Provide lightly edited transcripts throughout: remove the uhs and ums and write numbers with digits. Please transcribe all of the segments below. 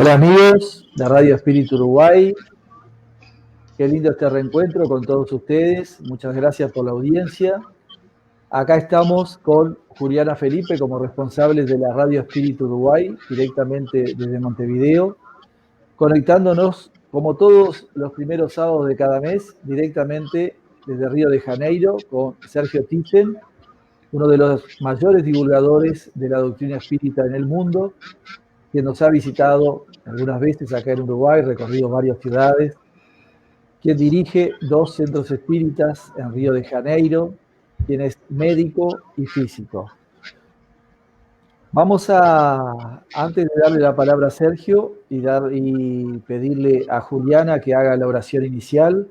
Hola amigos de Radio Espíritu Uruguay, qué lindo este reencuentro con todos ustedes, muchas gracias por la audiencia. Acá estamos con Juliana Felipe como responsables de la Radio Espíritu Uruguay, directamente desde Montevideo, conectándonos como todos los primeros sábados de cada mes, directamente desde Río de Janeiro, con Sergio Thyssen, uno de los mayores divulgadores de la doctrina espírita en el mundo, quien nos ha visitado algunas veces acá en Uruguay, recorrido varias ciudades, quien dirige 2 centros espíritas en Río de Janeiro, quien es médico y físico. Vamos a, antes de darle la palabra a Sergio y pedirle a Juliana que haga la oración inicial,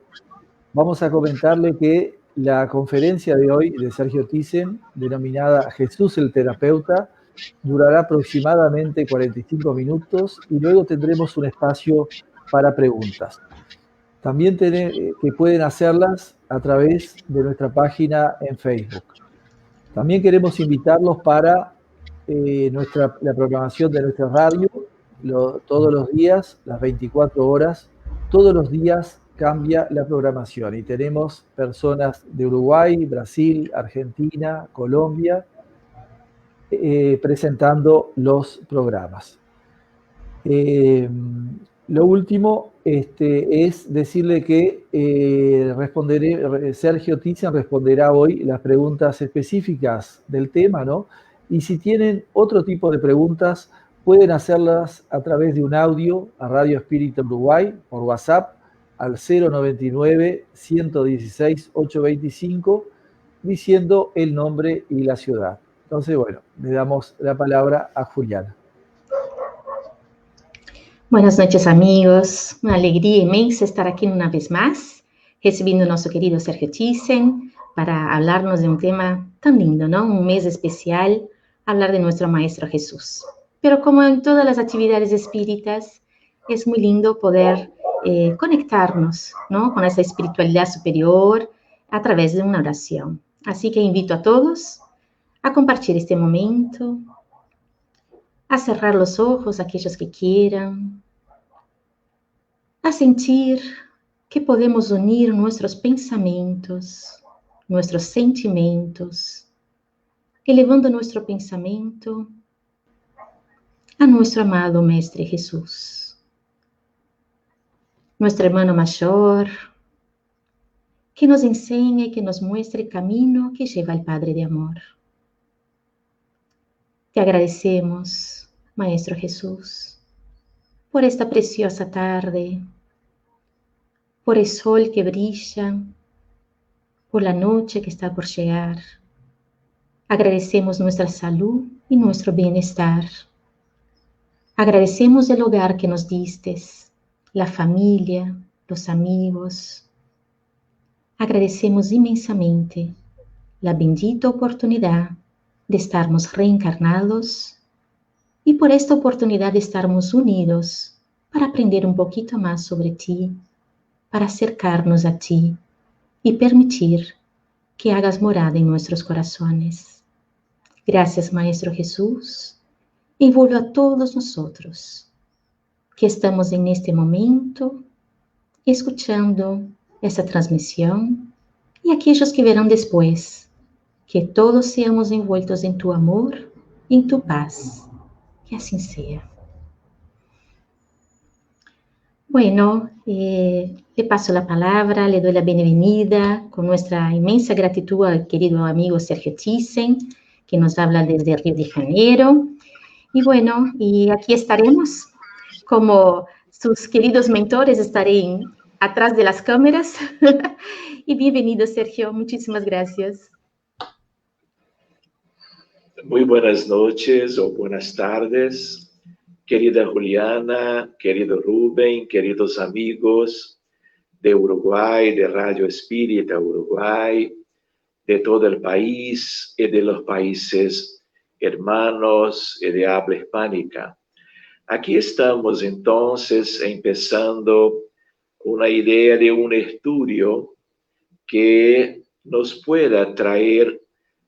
vamos a comentarle que la conferencia de hoy de Sergio Thyssen, denominada Jesús el Terapeuta, durará aproximadamente 45 minutos y luego tendremos un espacio para preguntas. También que pueden hacerlas a través de nuestra página en Facebook. También queremos invitarlos para la programación de nuestra radio, todos los días, las 24 horas, todos los días cambia la programación y tenemos personas de Uruguay, Brasil, Argentina, Colombia, presentando los programas. Lo último es decirle que Sergio Thyssen responderá hoy las preguntas específicas del tema, ¿no? Y si tienen otro tipo de preguntas, pueden hacerlas a través de un audio a Radio Espíritu Uruguay por WhatsApp al 099-116-825, diciendo el nombre y la ciudad. Entonces, bueno, le damos la palabra a Juliana. Buenas noches, amigos. Una alegría inmensa estar aquí una vez más, recibiendo a nuestro querido Sergio Thyssen para hablarnos de un tema tan lindo, ¿no? Un mes especial, hablar de nuestro Maestro Jesús. Pero como en todas las actividades espíritas, es muy lindo poder conectarnos, ¿no? Con esa espiritualidad superior a través de una oración. Así que invito a todos a compartir este momento, a cerrar los ojos, aquellos que quieran, a sentir que podemos unir nuestros pensamientos, nuestros sentimientos, elevando nuestro pensamiento a nuestro amado Mestre Jesús, nuestro hermano mayor, que nos enseña y que nos muestra el camino que lleva al Padre de Amor. Te agradecemos, Maestro Jesús, por esta preciosa tarde, por el sol que brilla, por la noche que está por llegar. Agradecemos nuestra salud y nuestro bienestar. Agradecemos el hogar que nos distes, la familia, los amigos. Agradecemos inmensamente la bendita oportunidad de estarmos reencarnados y por esta oportunidad de estarmos unidos para aprender un poquito más sobre ti, para acercarnos a ti y permitir que hagas morada en nuestros corazones. Gracias, Maestro Jesús. Envuelve a todos nosotros que estamos en este momento escuchando esta transmisión y aquellos que verán después, que todos seamos envueltos en tu amor, en tu paz. Que así sea. Bueno, le paso la palabra, le doy la bienvenida con nuestra inmensa gratitud al querido amigo Sergio Thyssen, que nos habla desde Río de Janeiro. Y bueno, y aquí estaremos, como sus queridos mentores, estaré atrás de las cámaras. Y bienvenido, Sergio, muchísimas gracias. Muy buenas noches o buenas tardes, querida Juliana, querido Rubén, queridos amigos de Uruguay, de Radio Espírita Uruguay, de todo el país y de los países hermanos y de habla hispánica. Aquí estamos entonces empezando una idea de un estudio que nos pueda traer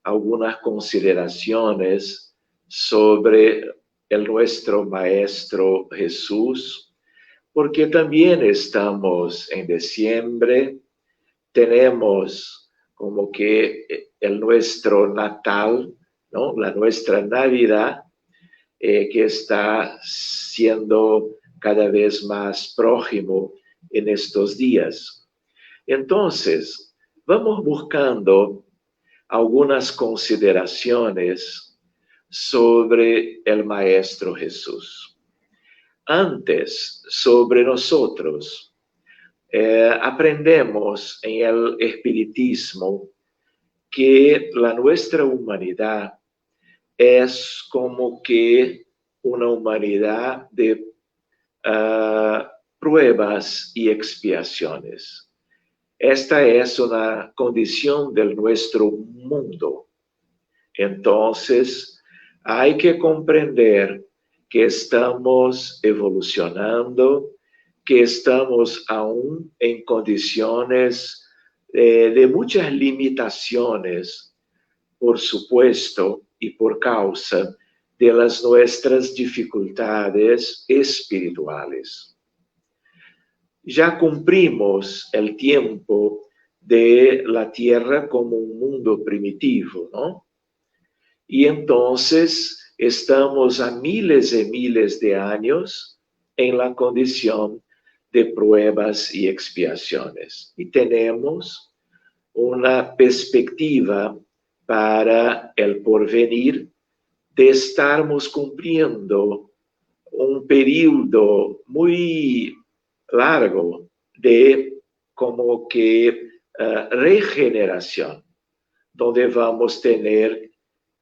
algunas consideraciones sobre nuestro Maestro Jesús, porque también estamos en diciembre, tenemos como que nuestro Natal, ¿no? Nuestra Navidad, que está siendo cada vez más próximo en estos días. Entonces, vamos buscando algunas consideraciones sobre el Maestro Jesús. Antes, sobre nosotros, aprendemos en el espiritismo que nuestra humanidad es como que una humanidad de pruebas y expiaciones. Esta es una condición de nuestro mundo. Entonces, hay que comprender que estamos evolucionando, que estamos aún en condiciones de muchas limitaciones, por supuesto, y por causa de nuestras dificultades espirituales. Ya cumplimos el tiempo de la Tierra como un mundo primitivo, ¿no? Y entonces estamos a miles y miles de años en la condición de pruebas y expiaciones. Y tenemos una perspectiva para el porvenir de estarmos cumpliendo un periodo muy largo de como que regeneración, donde vamos a tener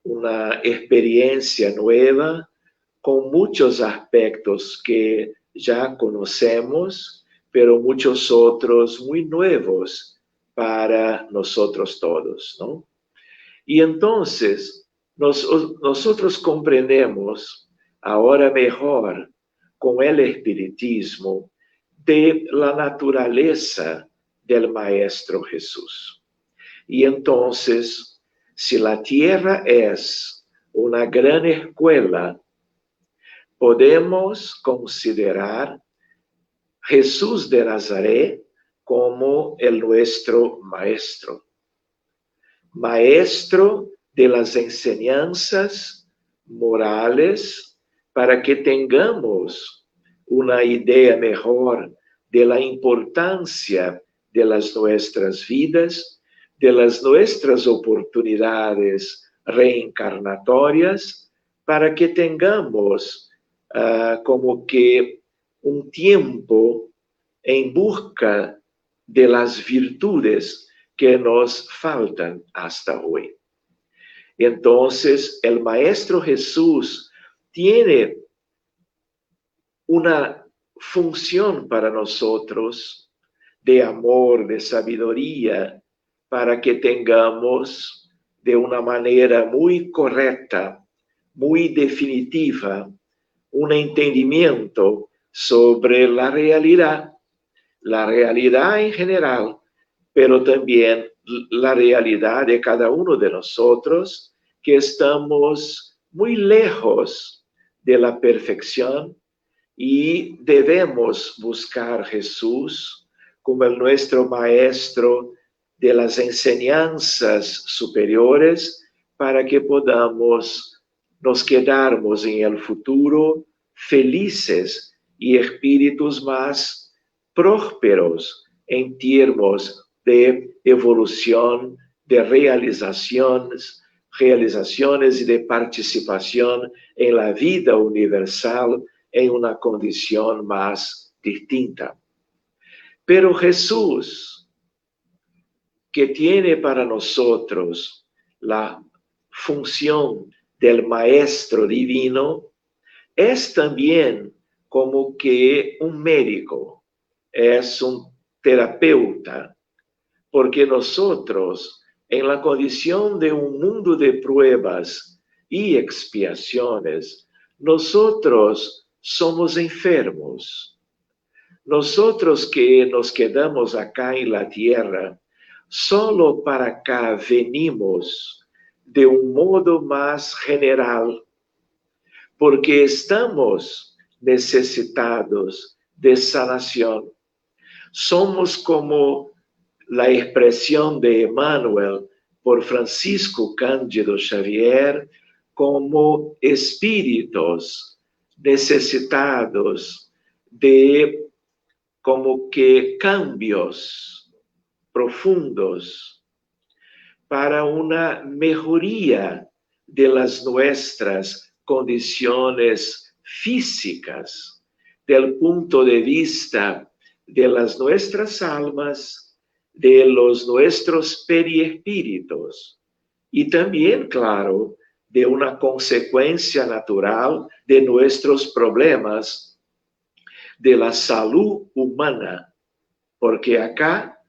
una experiencia nueva con muchos aspectos que ya conocemos, pero muchos otros muy nuevos para nosotros todos, ¿no? Y entonces nosotros comprendemos ahora mejor con el espiritismo de la naturaleza del Maestro Jesús. Y entonces, si la tierra es una gran escuela, podemos considerar Jesús de Nazaret como nuestro maestro. Maestro de las enseñanzas morales para que tengamos una idea mejor de la importancia de nuestras vidas, de nuestras oportunidades reencarnatorias, para que tengamos como que un tiempo en busca de las virtudes que nos faltan hasta hoy. Entonces, el Maestro Jesús tiene una función para nosotros de amor, de sabiduría, para que tengamos de una manera muy correcta, muy definitiva, un entendimiento sobre la realidad en general, pero también la realidad de cada uno de nosotros, que estamos muy lejos de la perfección y debemos buscar Jesús como nuestro maestro de las enseñanzas superiores para que podamos nos quedarmos en el futuro felices y espíritus más prósperos en términos de evolución, de realizaciones y de participación en la vida universal en una condición más distinta. Pero Jesús, que tiene para nosotros la función del Maestro Divino, es también como que un médico, es un terapeuta, porque nosotros, en la condición de un mundo de pruebas y expiaciones, nosotros somos enfermos. Nosotros que nos quedamos acá en la tierra, solo para acá venimos de un modo más general, porque estamos necesitados de sanación. Somos como la expresión de Emmanuel por Francisco Cándido Xavier, como espíritus necesitados de como que cambios profundos para una mejoría de las nuestras condiciones físicas, del punto de vista de las nuestras almas, de los nuestros periespíritus, y también, claro, de una consecuencia natural de nuestros problemas de la salud humana, porque acá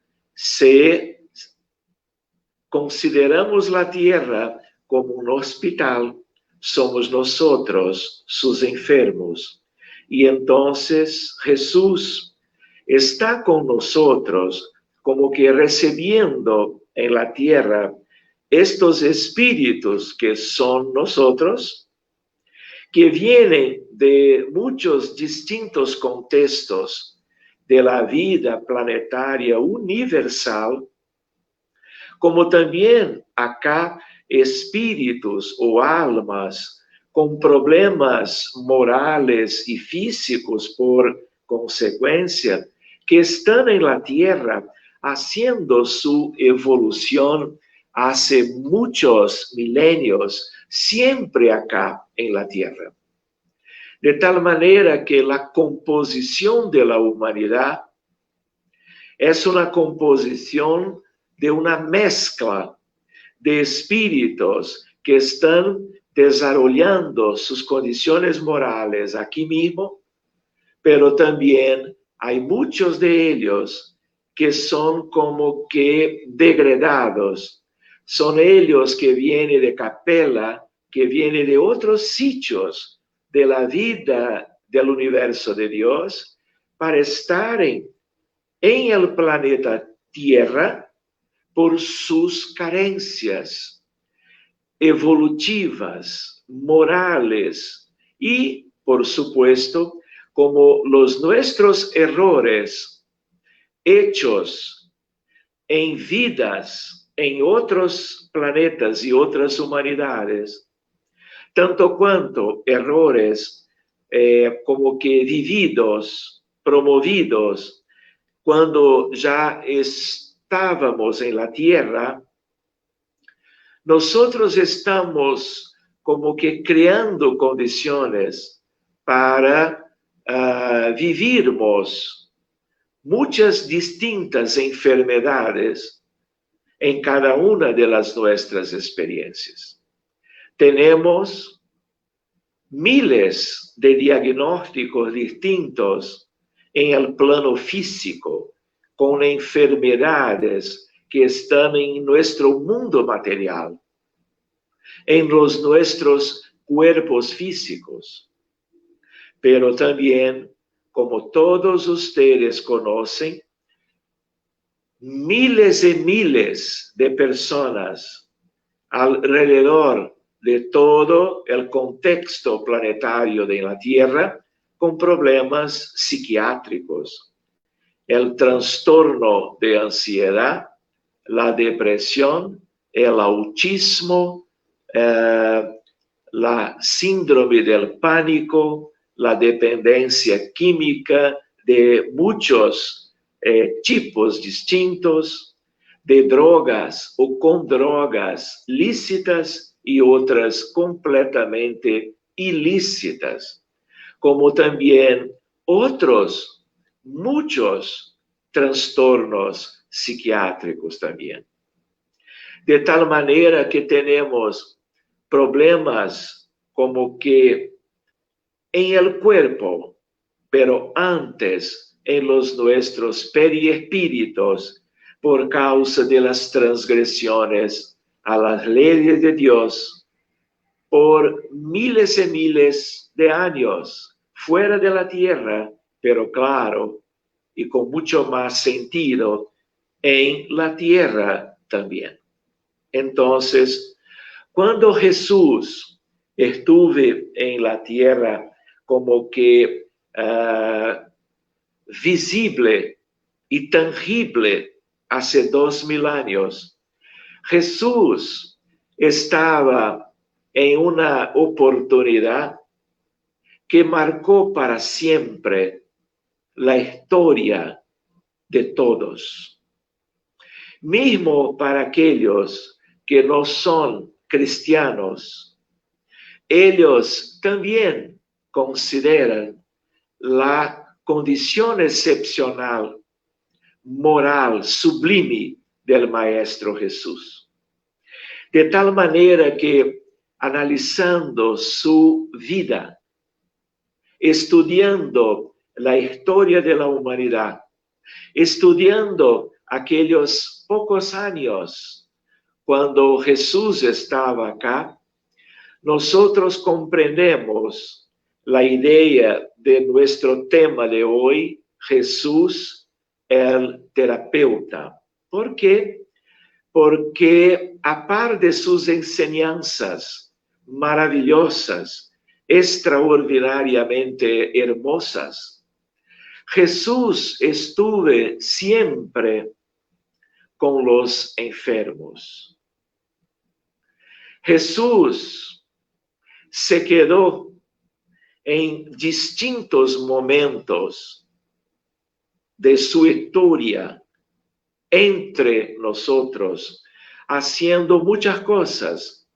consideramos la tierra como un hospital, somos nosotros sus enfermos. Y entonces Jesús está con nosotros como que recibiendo en la tierra estos espíritus que son nosotros, que vienen de muchos distintos contextos de la vida planetaria universal, como también acá espíritus o almas con problemas morales y físicos por consecuencia, que están en la tierra haciendo su evolución hace muchos milenios, siempre acá en la tierra. De tal manera que la composición de la humanidad es una composición de una mezcla de espíritus que están desarrollando sus condiciones morales aquí mismo, pero también hay muchos de ellos que son como que degradados. Son ellos que vienen de Capela, que vienen de otros sitios de la vida del universo de Dios, para estar en el planeta Tierra por sus carencias evolutivas, morales y, por supuesto, como los nuestros errores hechos en vidas en otros planetas y otras humanidades, tanto cuanto errores como que vividos, promovidos, cuando ya estábamos en la tierra, nosotros estamos como que creando condiciones para vivirmos muchas distintas enfermedades en cada una de las nuestras experiencias. Tenemos miles de diagnósticos distintos en el plano físico, con enfermedades que están en nuestro mundo material, en los nuestros cuerpos físicos. Pero también, como todos ustedes conocen, miles y miles de personas alrededor de todo el contexto planetario de la Tierra con problemas psiquiátricos. El trastorno de ansiedad, la depresión, el autismo, la síndrome del pánico, la dependencia química de muchos tipos distintos, de drogas o con drogas lícitas y otras completamente ilícitas, como también otros, muchos trastornos psiquiátricos también. De tal manera que tenemos problemas como que en el cuerpo, pero antes en los nuestros periespíritus, por causa de las transgresiones a las leyes de Dios, por miles y miles de años fuera de la tierra, pero claro, y con mucho más sentido, en la tierra también. Entonces, cuando Jesús estuve en la tierra como que visible y tangible hace 2000 años. Jesús estaba en una oportunidad que marcó para siempre la historia de todos. Mismo para aquellos que no son cristianos, ellos también consideran la condición excepcional, moral, sublime del Maestro Jesús. De tal manera que, analizando su vida, estudiando la historia de la humanidad, estudiando aquellos pocos años cuando Jesús estaba acá, nosotros comprendemos la idea de nuestro tema de hoy, Jesús el terapeuta. ¿Por qué? Porque a par de sus enseñanzas maravillosas, extraordinariamente hermosas, Jesús estuvo siempre con los enfermos. Jesús se quedó en distintos momentos de su historia entre nosotros, haciendo muchas cosas,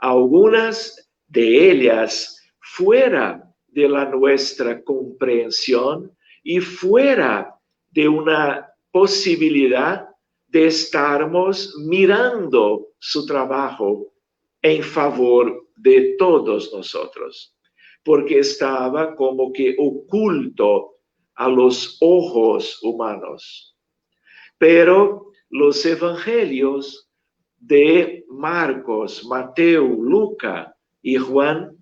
algunas de ellas fuera de la nuestra comprensión y fuera de una posibilidad de estarmos mirando su trabajo en favor de todos nosotros, porque estaba como que oculto a los ojos humanos. Pero los evangelios de Marcos, Mateo, Lucas y Juan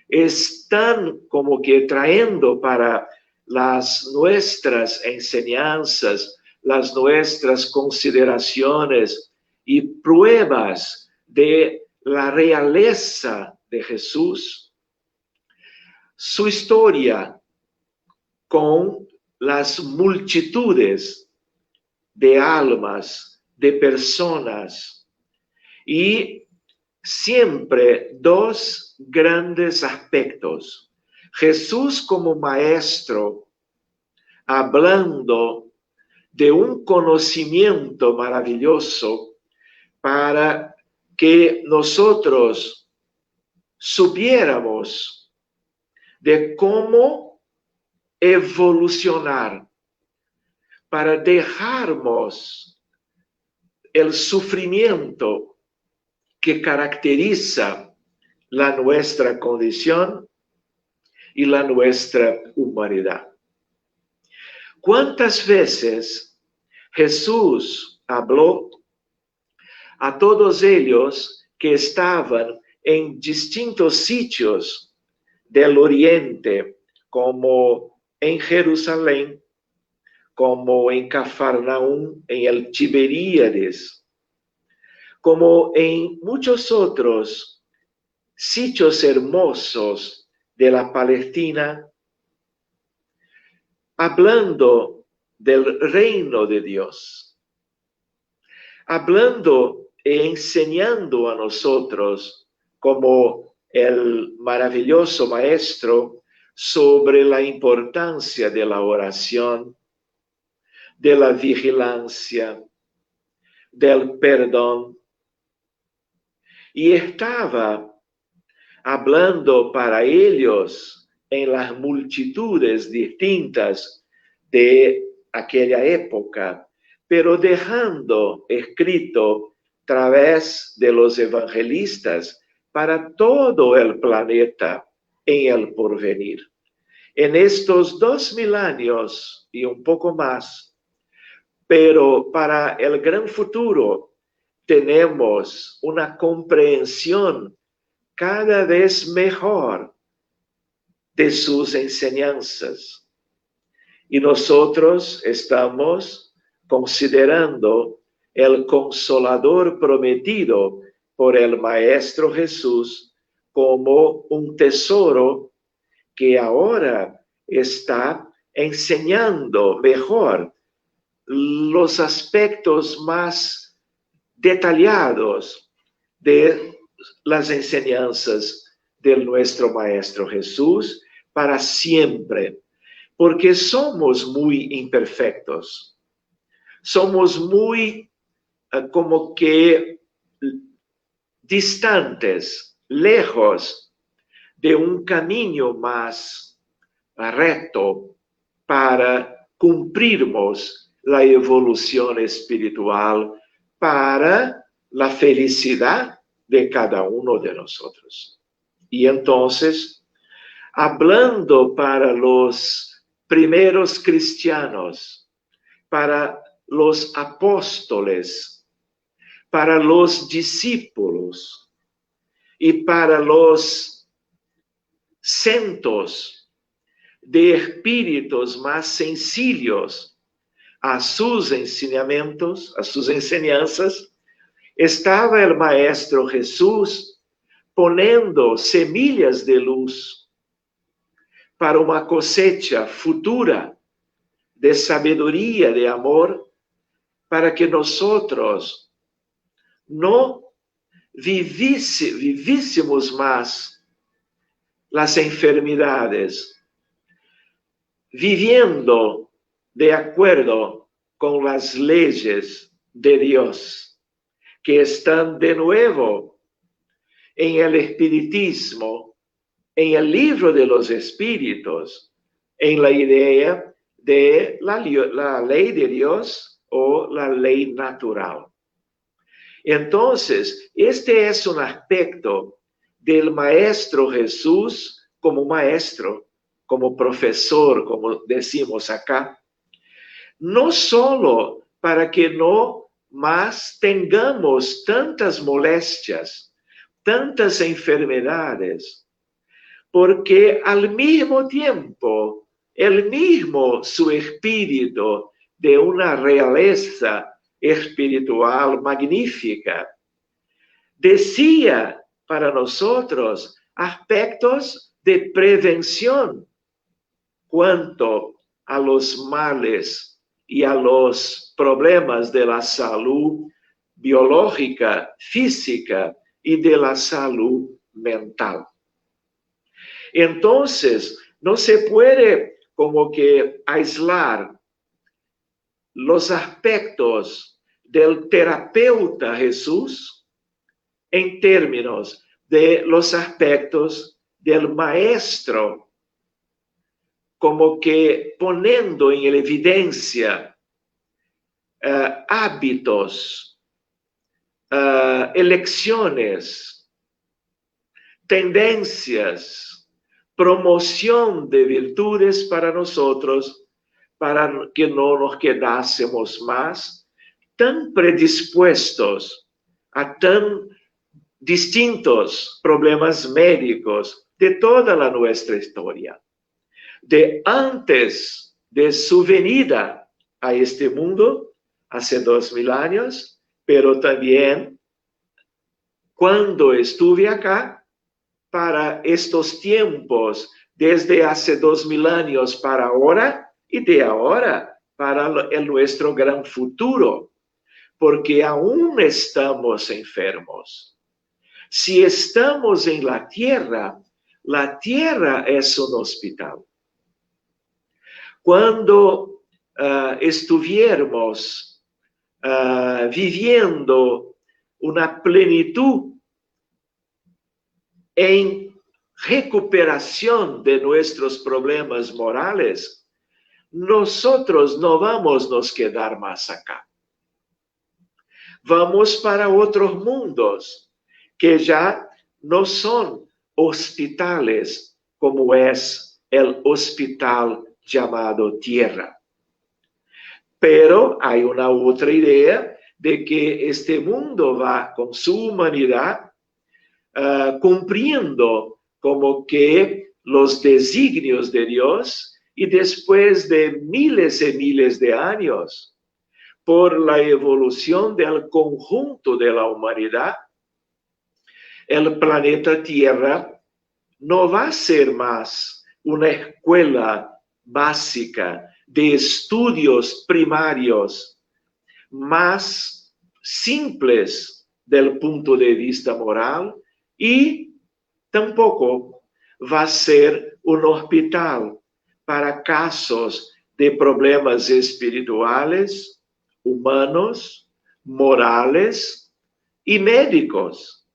están como que trayendo para las nuestras enseñanzas, las nuestras consideraciones y pruebas de la realeza de Jesús, su historia con las multitudes de almas, de personas, y siempre dos grandes aspectos. Jesús como maestro, hablando de un conocimiento maravilloso para que nosotros supiéramos de cómo evolucionar para dejarnos el sufrimiento que caracteriza la nuestra condición y la nuestra humanidad. ¿Cuántas veces Jesús habló a todos ellos que estaban en distintos sitios del Oriente, como en Jerusalén, como en Cafarnaúm, en el Tiberíades, como en muchos otros sitios hermosos de la Palestina, hablando del reino de Dios, hablando e enseñando a nosotros como el maravilloso maestro sobre la importancia de la oración, de la vigilancia, del perdón. Y estaba hablando para ellos en las multitudes distintas de aquella época, pero dejando escrito a través de los evangelistas para todo el planeta en el porvenir. En estos 2000 años y un poco más, pero para el gran futuro tenemos una comprensión cada vez mejor de sus enseñanzas. Y nosotros estamos considerando el Consolador prometido por el Maestro Jesús como un tesoro que ahora está enseñando mejor los aspectos más detallados de las enseñanzas de nuestro Maestro Jesús para siempre, porque somos muy imperfectos, somos muy como que distantes, lejos de un camino más recto para cumplirmos la evolución espiritual para la felicidad de cada uno de nosotros. Y entonces, hablando para los primeros cristianos, para los apóstoles, para los discípulos y para los cientos de espíritus más sencillos a sus enseñamientos, a sus enseñanzas, estaba el Maestro Jesús poniendo semillas de luz para una cosecha futura de sabiduría, de amor, para que nosotros no vivísemos más las enfermedades, viviendo de acuerdo con las leyes de Dios, que están de nuevo en el espiritismo, en el libro de los espíritus, en la idea de la ley de Dios o la ley natural. Entonces, este es un aspecto del Maestro Jesús como maestro, como profesor, como decimos acá, no solo para que no más tengamos tantas molestias, tantas enfermedades, porque al mismo tiempo, el mismo su espíritu de una realeza espiritual magnífica, decía para nosotros aspectos de prevención cuanto a los males y a los problemas de la salud biológica, física y de la salud mental. Entonces, no se puede como que aislar los aspectos del terapeuta Jesús en términos de los aspectos del maestro, como que poniendo en evidencia hábitos, elecciones, tendencias, promoción de virtudes para nosotros, para que no nos quedásemos más tan predispuestos a tan distintos problemas médicos de toda nuestra historia. De antes de su venida a este mundo, hace 2000 años, pero también cuando estuve acá, para estos tiempos, desde hace 2000 años para ahora, y de ahora para nuestro gran futuro, porque aún estamos enfermos. Si estamos en la tierra es un hospital. Cuando estuviéramos viviendo una plenitud en recuperación de nuestros problemas morales, nosotros no vamos a nos quedar más acá. Vamos para otros mundos que ya no son hospitales como es el hospital llamado tierra. Pero hay una otra idea de que este mundo va con su humanidad cumpliendo como que los designios de Dios, y después de miles y miles de años, por la evolución del conjunto de la humanidad, el planeta Tierra no va a ser más una escuela básica de estudios primarios más simples del punto de vista moral y tampoco va a ser un hospital para casos de problemas espirituales, humanos, morales y médicos,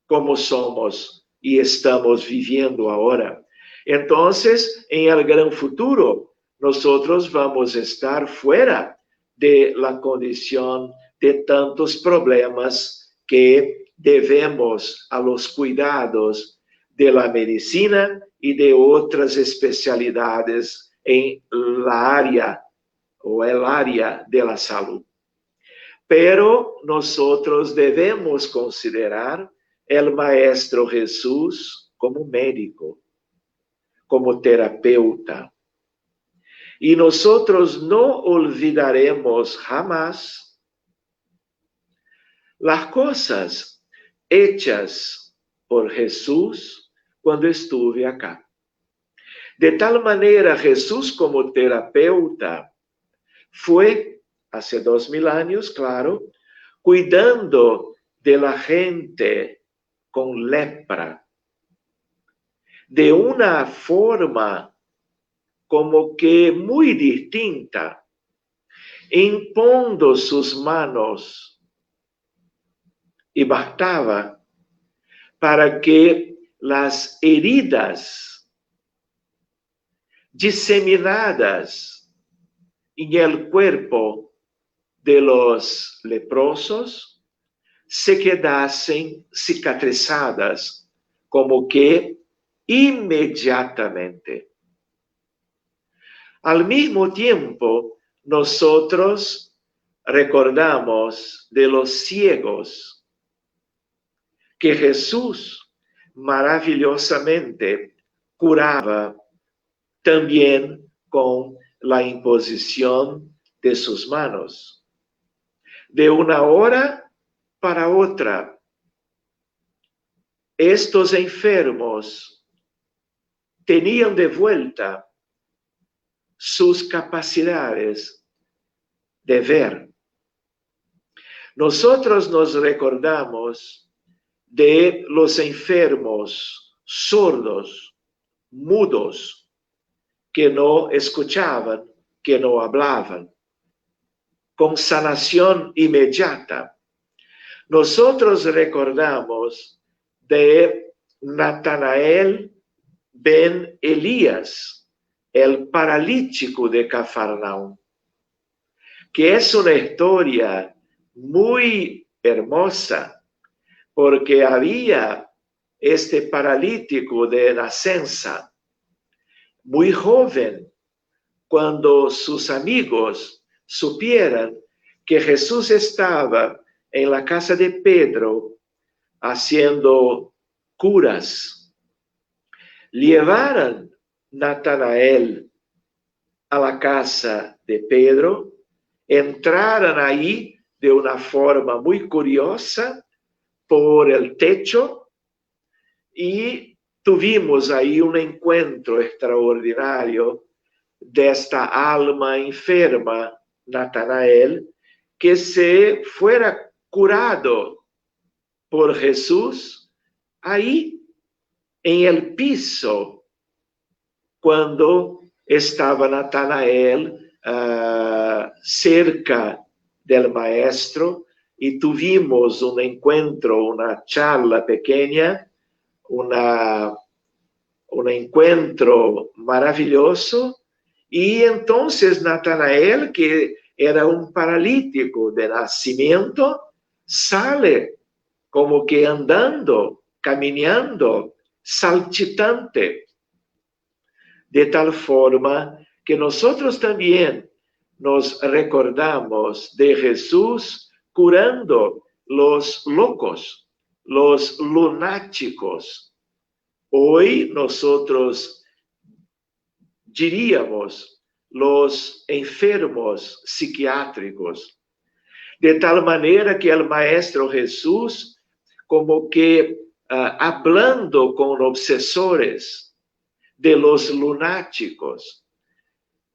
como somos y estamos viviendo ahora. Entonces, en el gran futuro, nosotros vamos a estar fuera de la condición de tantos problemas que debemos a los cuidados de la medicina y de otras especialidades en la área o el área de la salud. Pero nosotros debemos considerar el Maestro Jesús como médico, como terapeuta. Y nosotros no olvidaremos jamás las cosas hechas por Jesús cuando estuve acá. De tal manera, Jesús como terapeuta fue, hace 2000 años, claro, cuidando de la gente con lepra, de una forma como que muy distinta, impondo sus manos, y bastaba para que las heridas diseminadas en el cuerpo de los leprosos se quedasen cicatrizadas, como que inmediatamente. Al mismo tiempo, nosotros recordamos de los ciegos que Jesús maravillosamente curaba también con la imposición de sus manos. De una hora para otra, estos enfermos tenían de vuelta sus capacidades de ver. Nosotros nos recordamos de los enfermos sordos, mudos, que no escuchaban, que no hablaban, con sanación inmediata. Nosotros recordamos de Natanael ben Elías, el paralítico de Cafarnaúm, que es una historia muy hermosa, porque había este paralítico de nacencia, muy joven, cuando sus amigos supieran que Jesús estaba en la casa de Pedro haciendo curas, llevaron Natanael a la casa de Pedro, entraron ahí de una forma muy curiosa por el techo y tuvimos ahí un encuentro extraordinario de esta alma enferma, Natanael, que se fuera curado por Jesús ahí en el piso cuando estaba Natanael cerca del maestro y tuvimos un encuentro, una charla pequeña, un encuentro maravilloso. Y entonces Natanael, que era un paralítico de nacimiento, sale como que andando, caminando, saltitante, de tal forma que nosotros también nos recordamos de Jesús curando los locos, los lunáticos. Hoy nosotros diríamos los enfermos psiquiátricos, de tal manera que el Maestro Jesús como que hablando con obsesores de los lunáticos,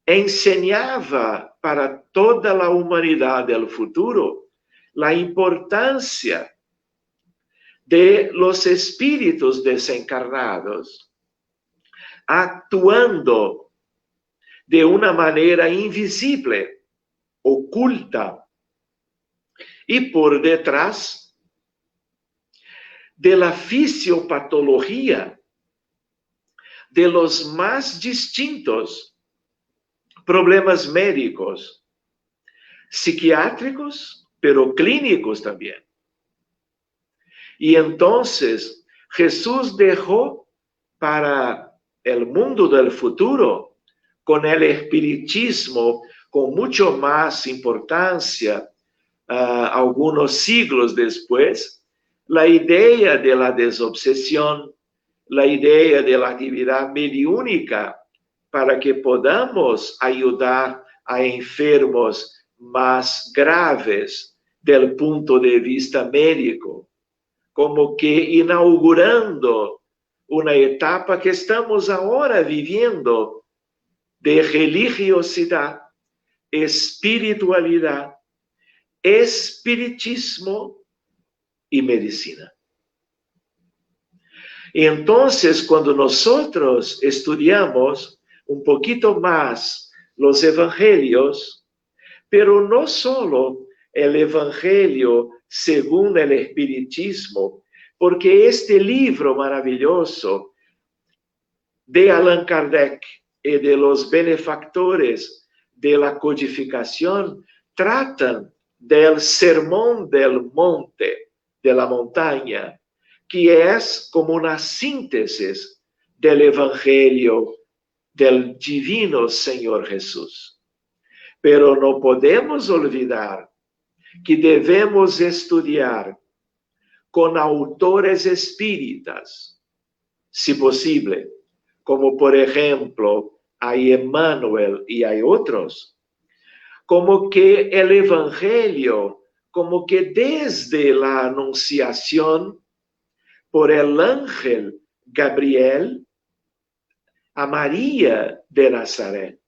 enseñaba para toda la humanidad del futuro la importancia de los espíritus desencarnados actuando de una manera invisible, oculta, y por detrás de la fisiopatología de los más distintos problemas médicos, psiquiátricos, pero clínicos también. Y entonces Jesús dejó para el mundo del futuro, con el espiritismo, con mucho más importancia, algunos siglos después, la idea de la desobsesión, la idea de la actividad mediúnica, para que podamos ayudar a enfermos más graves del punto de vista médico, como que inaugurando una etapa que estamos ahora viviendo de religiosidad, espiritualidad, espiritismo y medicina. Y entonces, cuando nosotros estudiamos un poquito más los evangelios, pero no solo el evangelio según el espiritismo, porque este libro maravilloso de Allan Kardec y de los benefactores de la codificación tratan del sermón del monte, de la montaña, que es como una síntesis del evangelio del divino Señor Jesús. Pero no podemos olvidar que debemos estudiar con autores espíritas, si posible, como por ejemplo hay Emmanuel y hay otros, como que el evangelio, como que desde la anunciación por el ángel Gabriel a María de Nazaret,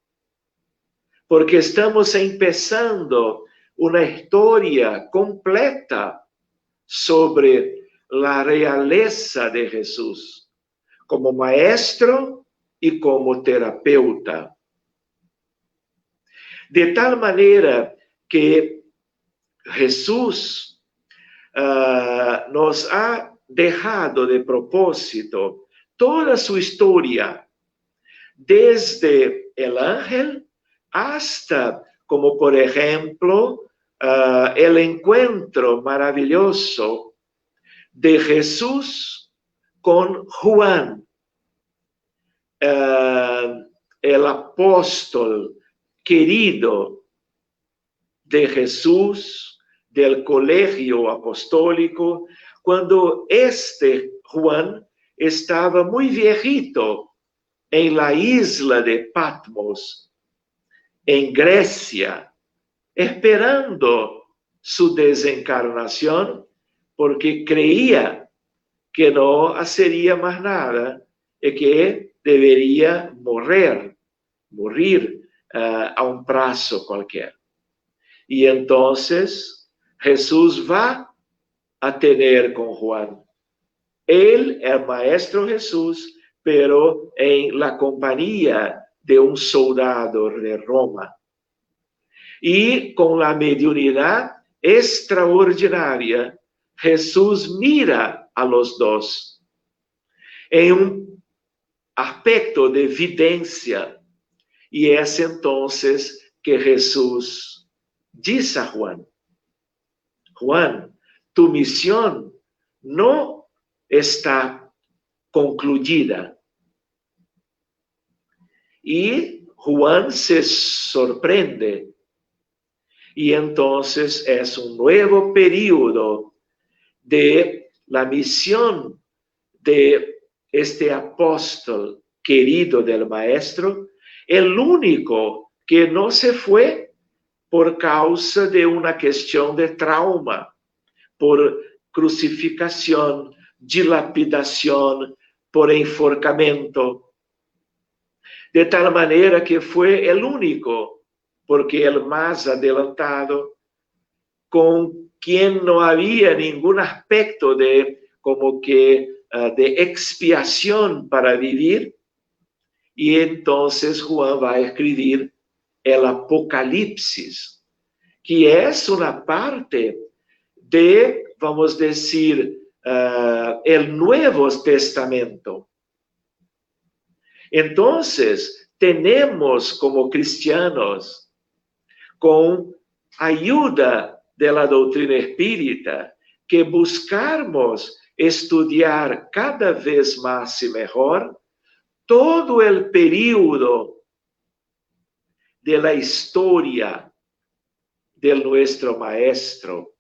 porque estamos empezando una historia completa sobre la realeza de Jesús como maestro y como terapeuta. De tal manera que Jesús nos ha dejado de propósito toda su historia, desde el ángel hasta, como por ejemplo, el encuentro maravilloso de Jesús con Juan, el apóstol querido de Jesús, del colegio apostólico, cuando Juan estaba muy viejito en la isla de Patmos, en Grecia, esperando su desencarnación, porque creía que no hacería más nada y que debería morir a un plazo cualquier. Y entonces Jesús va a tener con Juan. Él, el Maestro Jesús, pero en la compañía de un soldado de Roma. Y con la mediunidad extraordinaria, Jesús mira a los dos en un aspecto de evidencia. Y es entonces que Jesús dice a Juan, Juan, tu misión no está concluida. Y Juan se sorprende. Y entonces es un nuevo periodo de la misión de este apóstol querido del Maestro, el único que no se fue por causa de una cuestión de trauma, por crucificación, dilapidación, por enforcamiento, de tal manera que fue el único, porque el más adelantado, con quien no había ningún aspecto de como que de expiación para vivir. Y entonces Juan va a escribir el Apocalipsis, que es una parte de, vamos a decir, el Nuevo Testamento. Entonces, tenemos como cristianos, con ayuda de la doctrina espírita, que buscarmos estudiar cada vez más y mejor todo el período de la historia de nuestro Maestro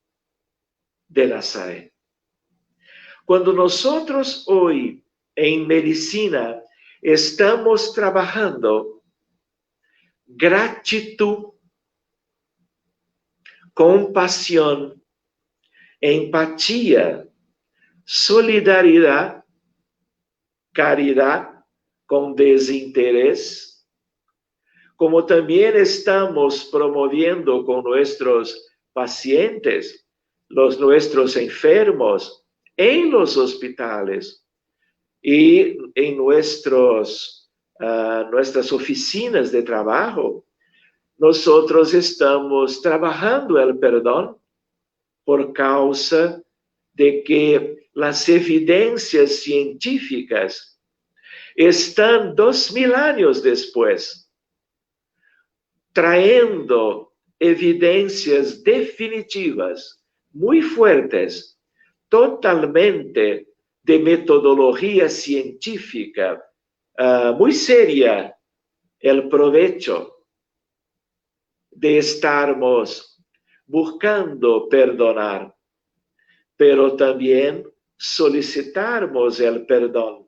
de Nazaret. Cuando nosotros hoy en medicina estamos trabajando gratitud, compasión, empatía, solidaridad, caridad con desinterés, como también estamos promoviendo con nuestros pacientes, nuestros enfermos, en los hospitales y en nuestras oficinas de trabajo. Nosotros estamos trabajando el perdón por causa de que las evidencias científicas están 2000 años después, trayendo evidencias definitivas, muy fuertes, totalmente de metodología científica, muy seria, el provecho de estarmos buscando perdonar, pero también solicitarmos el perdón,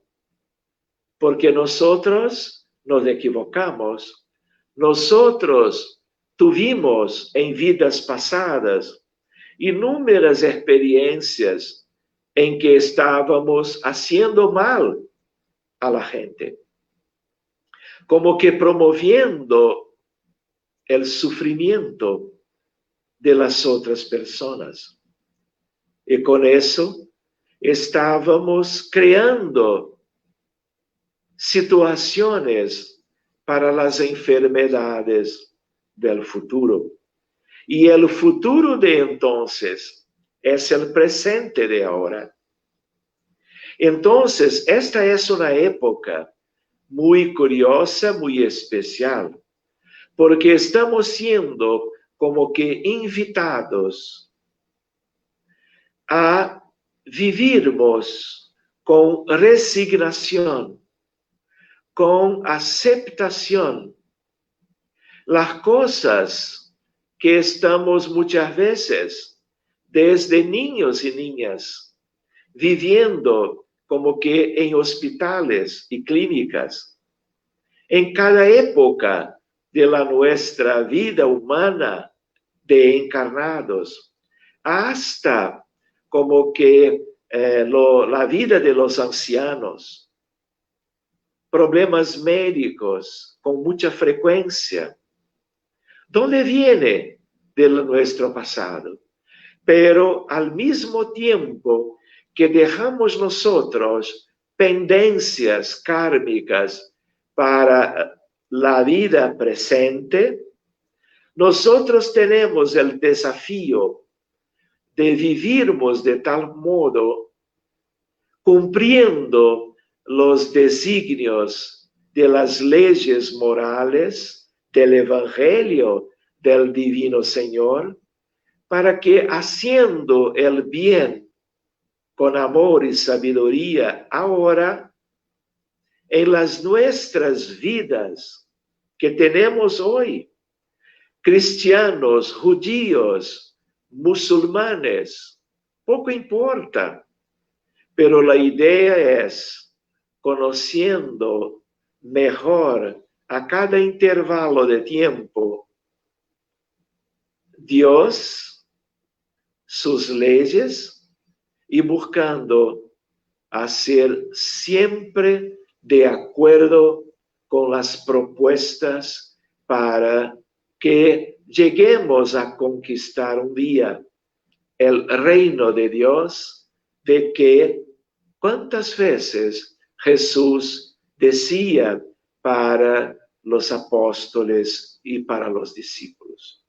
porque nosotros nos equivocamos, nosotros tuvimos en vidas pasadas inúmeras experiencias en que estábamos haciendo mal a la gente, como que promoviendo el sufrimiento de las otras personas. Y con eso estábamos creando situaciones para las enfermedades del futuro. Y el futuro de entonces es el presente de ahora. Entonces, esta es una época muy curiosa, muy especial, porque estamos siendo como que invitados a vivirmos con resignación, con aceptación, las cosas que estamos muchas veces, desde niños y niñas, viviendo como que en hospitales y clínicas, en cada época de nuestra vida humana de encarnados, hasta como que la vida de los ancianos, problemas médicos con mucha frecuencia. ¿Dónde viene de nuestro pasado? Pero al mismo tiempo que dejamos nosotros pendencias kármicas para la vida presente, nosotros tenemos el desafío de vivirmos de tal modo, cumpliendo los designios de las leyes morales del Evangelio del Divino Señor, para que haciendo el bien con amor y sabiduría ahora, en las nuestras vidas que tenemos hoy, cristianos, judíos, musulmanes, poco importa, pero la idea es, conociendo mejor a cada intervalo de tiempo, Dios, sus leyes, y buscando hacer siempre de acuerdo con las propuestas para que lleguemos a conquistar un día el reino de Dios, de que cuántas veces Jesús decía para los apóstoles y para los discípulos.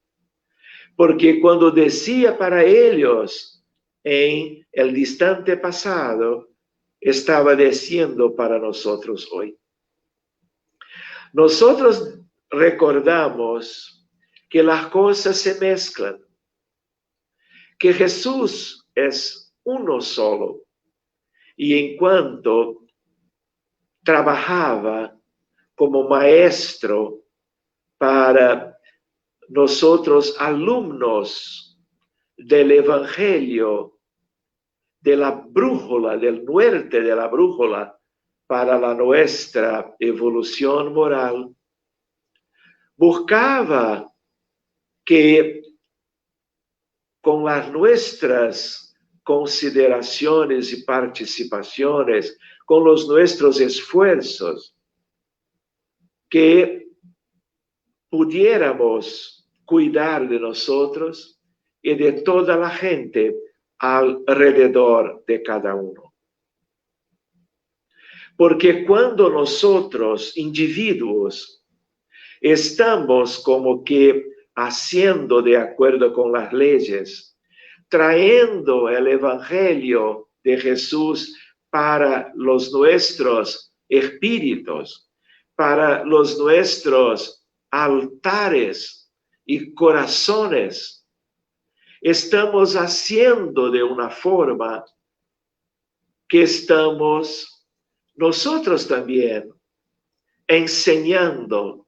Porque cuando decía para ellos en el distante pasado, estaba diciendo para nosotros hoy. Nosotros recordamos que las cosas se mezclan, que Jesús es uno solo. Y en cuanto trabajaba como maestro para nosotros alumnos del Evangelio, de la brújula, del norte de la brújula para la nuestra evolución moral, buscaba que con las nuestras consideraciones y participaciones, con los nuestros esfuerzos, que pudiéramos cuidar de nosotros y de toda la gente alrededor de cada uno. Porque cuando nosotros, individuos, estamos como que haciendo de acuerdo con las leyes, trayendo el Evangelio de Jesús para los nuestros espíritus, para los nuestros altares y corazones, estamos haciendo de una forma que estamos nosotros también enseñando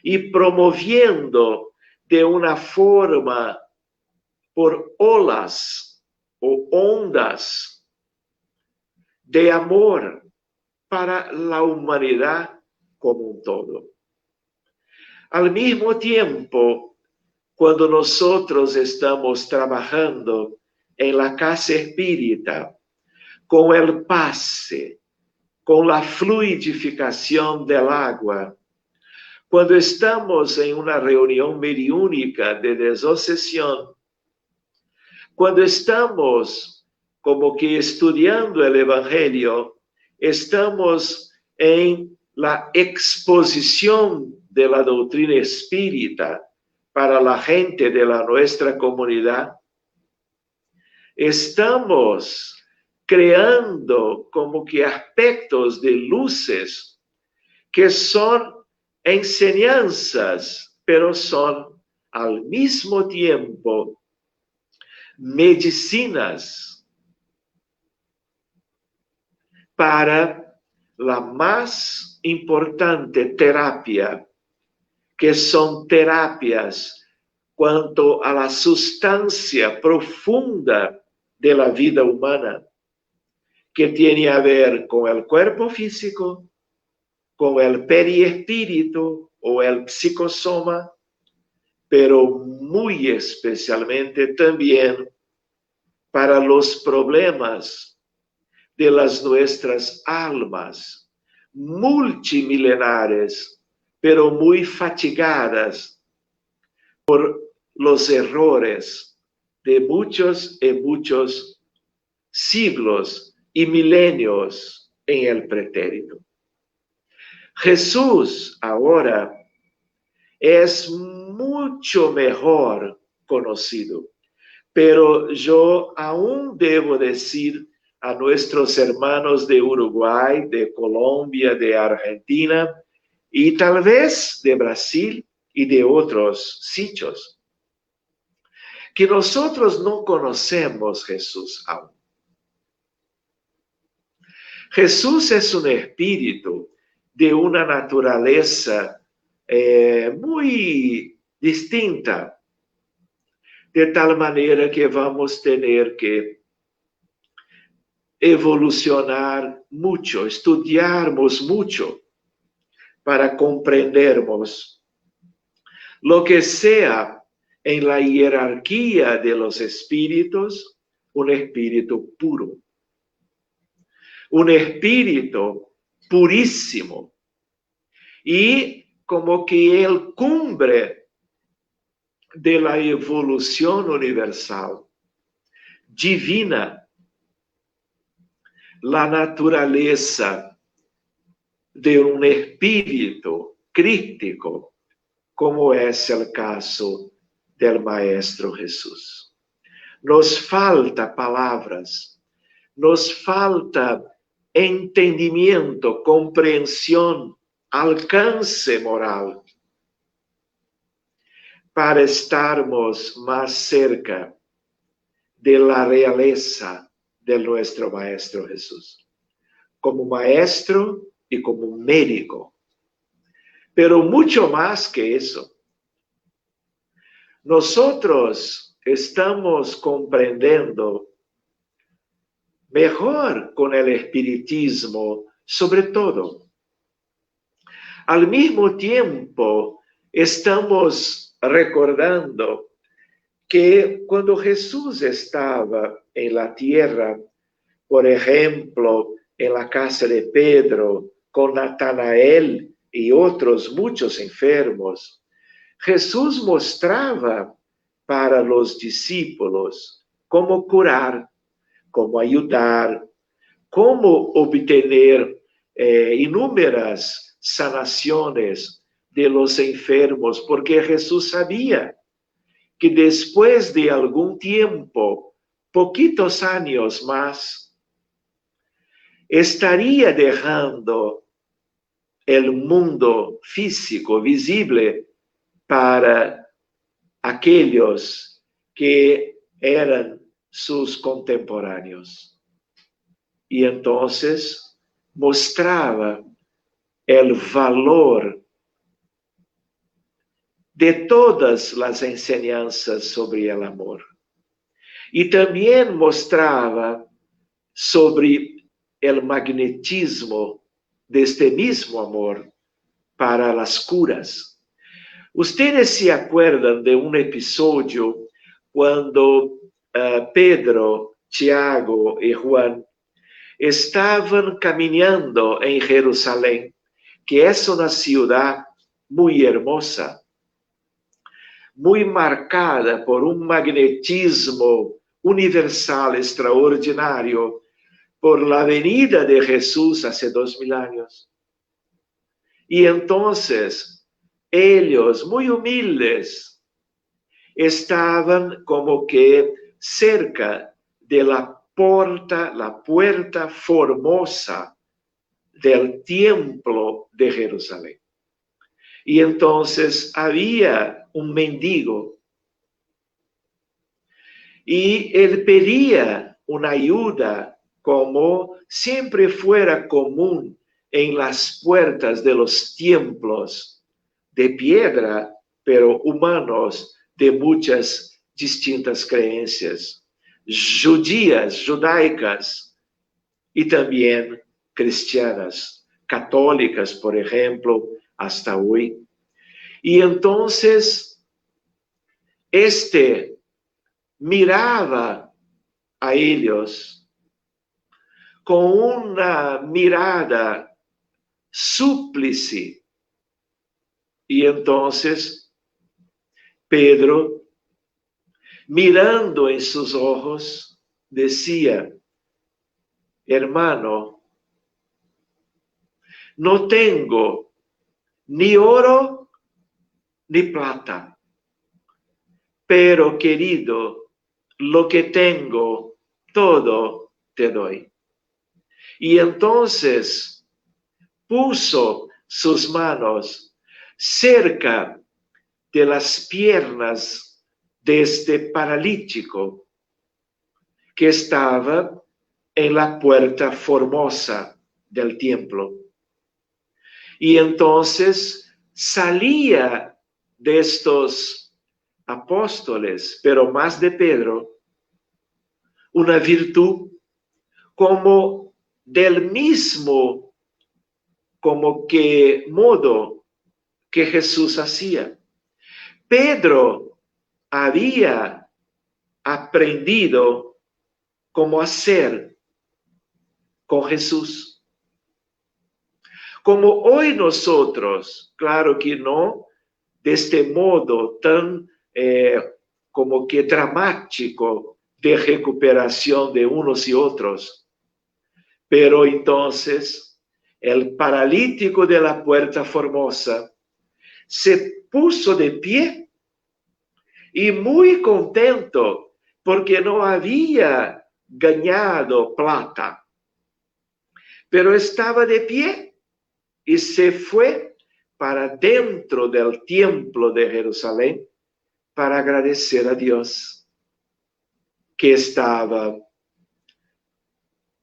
y promoviendo de una forma por olas o ondas de amor para la humanidad como un todo. Al mismo tiempo, cuando nosotros estamos trabajando en la casa espírita, con el pase, con la fluidificación del agua, cuando estamos en una reunión mediúnica de desobsesión, cuando estamos como que estudiando el Evangelio, estamos en la exposición de la doctrina espírita para la gente de nuestra comunidad, estamos creando como que aspectos de luces que son enseñanzas, pero son al mismo tiempo medicinas para la más importante terapia, que son terapias cuanto a la sustancia profunda de la vida humana, que tiene a ver con el cuerpo físico, con el periespíritu o el psicosoma, pero muy especialmente también para los problemas de las nuestras almas multimilenares, pero muy fatigadas por los errores de muchos y muchos siglos y milenios en el pretérito. Jesús ahora es mucho mejor conocido, pero yo aún debo decir a nuestros hermanos de Uruguay, de Colombia, de Argentina y tal vez de Brasil y de otros sitios, que nosotros no conocemos Jesús aún. Jesús es un espíritu de una naturaleza muy distinta, de tal manera que vamos a tener que evolucionar mucho, estudiarmos mucho para comprendermos lo que sea en la jerarquía de los espíritus, un espíritu puro. un espíritu purísimo y como que el cumbre de la evolución universal, divina, la naturaleza de un espíritu crítico, como es el caso del Maestro Jesús. Nos falta palabras, nos falta entendimiento, comprensión, alcance moral para estarmos más cerca de la realeza de nuestro Maestro Jesús, como maestro y como médico. Pero mucho más que eso. Nosotros estamos comprendiendo mejor con el espiritismo, sobre todo. Al mismo tiempo, estamos recordando que cuando Jesús estaba en la tierra, por ejemplo, en la casa de Pedro, con Natanael y otros muchos enfermos, Jesús mostraba para los discípulos cómo curar, cómo ayudar, cómo obtener inúmeras sanaciones de los enfermos, porque Jesús sabía que después de algún tiempo, poquitos años más, estaría dejando el mundo físico visible para aquellos que eran sus contemporáneos. Y entonces mostraba el valor de todas las enseñanzas sobre el amor. Y también mostraba sobre el magnetismo de este mismo amor para las curas. Ustedes se acuerdan de un episodio cuando Pedro, Tiago y Juan estaban caminando en Jerusalén, que es una ciudad muy hermosa, muy marcada por un magnetismo universal extraordinario por la venida de Jesús hace 2000 años. Y entonces ellos, muy humildes, estaban como que cerca de la puerta formosa del templo de Jerusalén. Y entonces había un mendigo y él pedía una ayuda, como siempre fuera común en las puertas de los templos de piedra, pero humanos de muchas distintas creencias, judías, judaicas y también cristianas, católicas, por ejemplo, hasta hoy. Y entonces, miraba a ellos con una mirada súplice. Y entonces, Pedro, mirando en sus ojos, decía: hermano, no tengo ni oro ni plata, pero querido, lo que tengo, todo te doy. Y entonces puso sus manos cerca de las piernas de este paralítico que estaba en la puerta formosa del templo. Y entonces salía de estos apóstoles, pero más de Pedro, una virtud como del mismo, como que modo que Jesús hacía. Pedro había aprendido cómo hacer con Jesús. Como hoy nosotros, claro que no de este modo tan como que dramático de recuperación de unos y otros, pero entonces el paralítico de la Puerta Formosa se puso de pie y muy contento porque no había ganado plata, pero estaba de pie y se fue para dentro del templo de Jerusalén para agradecer a Dios que estaba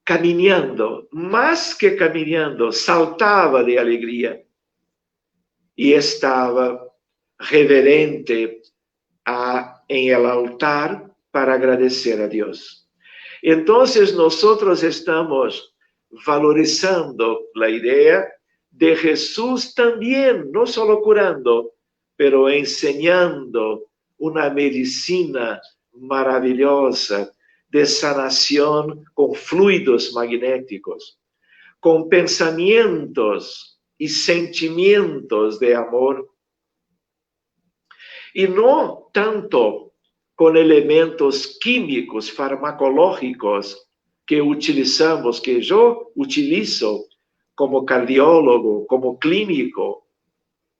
caminando, más que caminando, saltaba de alegría y estaba reverente en el altar para agradecer a Dios. Entonces nosotros estamos valorizando la idea de Jesús también, no solo curando, pero enseñando una medicina maravillosa de sanación con fluidos magnéticos, con pensamientos y sentimientos de amor, y no tanto con elementos químicos, farmacológicos que utilizamos, que yo utilizo como cardiólogo, como clínico,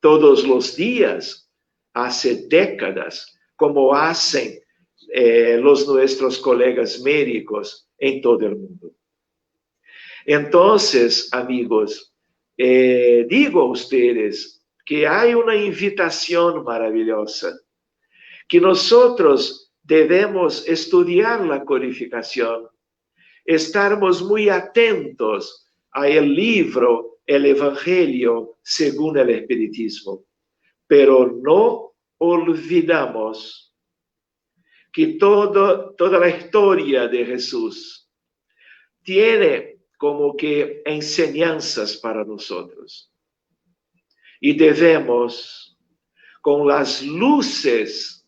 todos los días, hace décadas, como hacen nuestros colegas médicos en todo el mundo. Entonces, amigos, digo a ustedes que hay una invitación maravillosa, que nosotros debemos estudiar la codificación, estarmos muy atentos al libro, el Evangelio según el Espiritismo, pero no olvidamos que toda la historia de Jesús tiene como que enseñanzas para nosotros. Y debemos, con las luces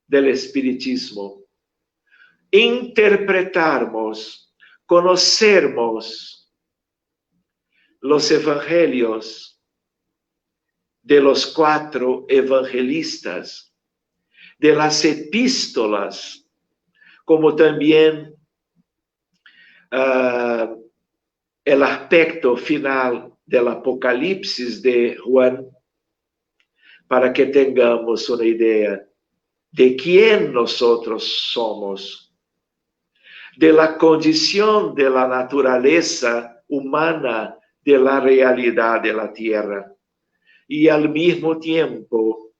del Espiritismo, interpretarmos, conocermos los evangelios de los 4 evangelistas, de las epístolas, como también el aspecto final del Apocalipsis de Juan, para que tengamos una idea de quién nosotros somos, de la condición de la naturaleza humana, de la realidad de la tierra, y al mismo tiempo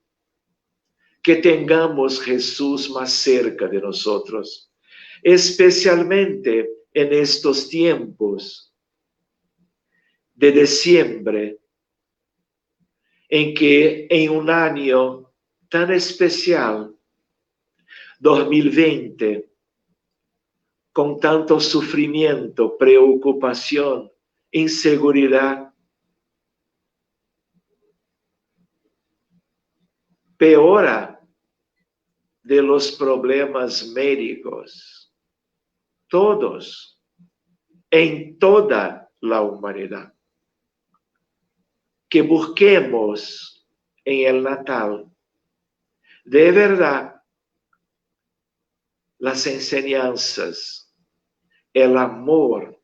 que tengamos Jesús más cerca de nosotros, especialmente en estos tiempos de diciembre, en que en un año tan especial, 2020, con tanto sufrimiento, preocupación, inseguridad, peora de los problemas médicos, todos, en toda la humanidad. Que busquemos en el Natal, de verdad, las enseñanzas, el amor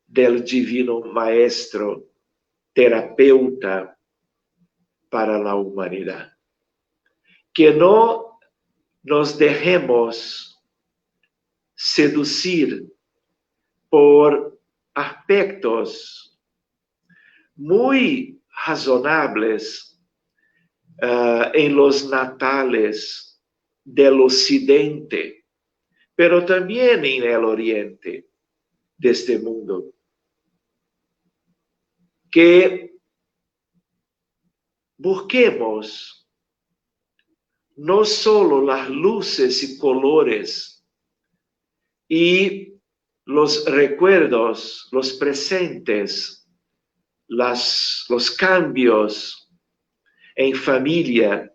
del Divino Maestro, terapeuta para la humanidad. Que no nos dejemos seducir por aspectos muy razonables en los natales del occidente, pero también en el oriente de este mundo. Que busquemos no solo las luces y colores y los recuerdos, los presentes, los cambios en familia,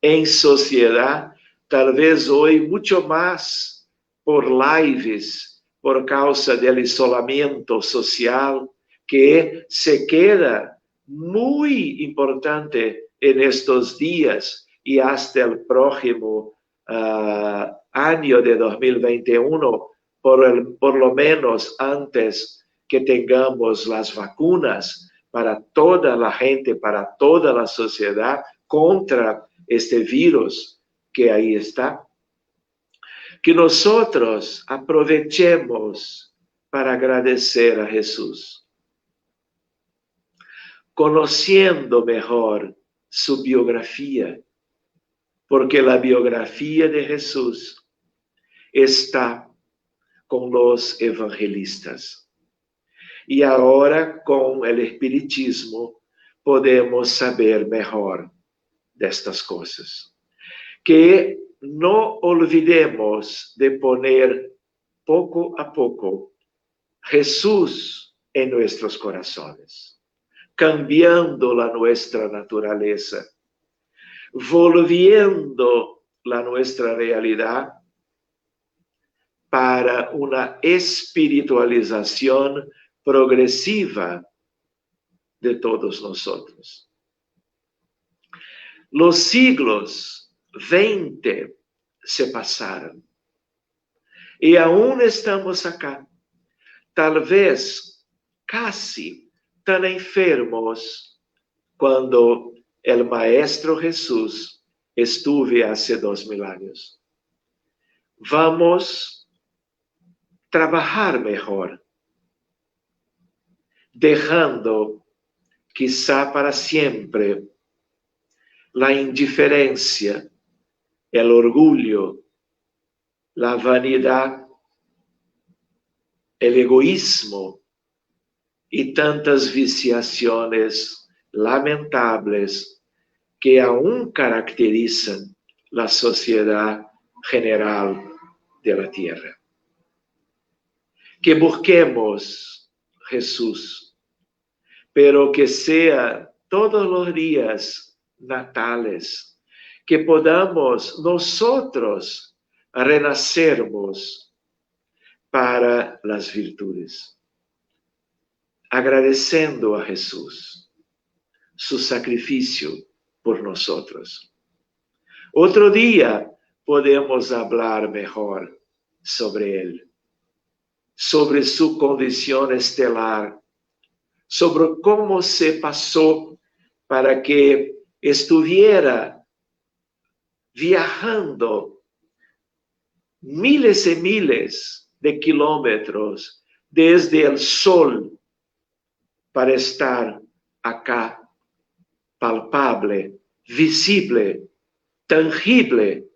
en sociedad, tal vez hoy mucho más por lives, por causa del isolamiento social que se queda muy importante en estos días y hasta el próximo año de 2021, por lo menos antes que tengamos las vacunas para toda la gente, para toda la sociedad contra este virus que ahí está. Que nosotros aprovechemos para agradecer a Jesús, conociendo mejor su biografía, porque la biografía de Jesús está con los evangelistas. Y ahora con el espiritismo podemos saber mejor de estas cosas. Que no olvidemos de poner poco a poco Jesús en nuestros corazones, cambiando nuestra naturaleza, volviendo nuestra realidad para una espiritualización progresiva de todos nosotros. Los siglos 20 se pasaron y aún estamos acá, tal vez casi tan enfermos cuando el Maestro Jesús estuvo hace 2000 años. Vamos a trabajar mejor, dejando quizá para siempre la indiferencia, el orgullo, la vanidad, el egoísmo y tantas viciaciones lamentables que aún caracterizan la sociedad general de la tierra. Que busquemos Jesús, pero que sea todos los días natales, que podamos nosotros renacermos para las virtudes, agradeciendo a Jesús su sacrificio por nosotros. Otro día podemos hablar mejor sobre Él, sobre su condición estelar, sobre cómo se pasó para que estuviera viajando miles y miles de kilómetros desde el sol para estar acá, palpable, visible, tangible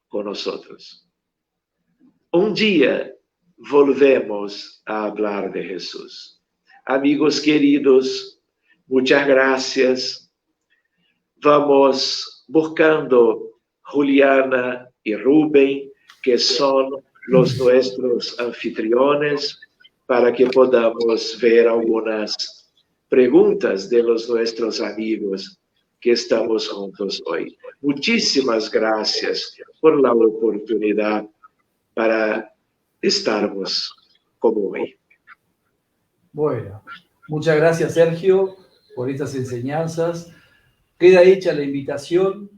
con nosotros. Un día volvemos a hablar de Jesús. Amigos queridos, muchas gracias. Vamos buscando Juliana y Rubén, que son nuestros anfitriones, para que podamos ver algunas preguntas de nuestros amigos que estamos juntos hoy. Muchísimas gracias por la oportunidad para estarmos como hoy. Bueno, muchas gracias, Sergio, por estas enseñanzas. Queda hecha la invitación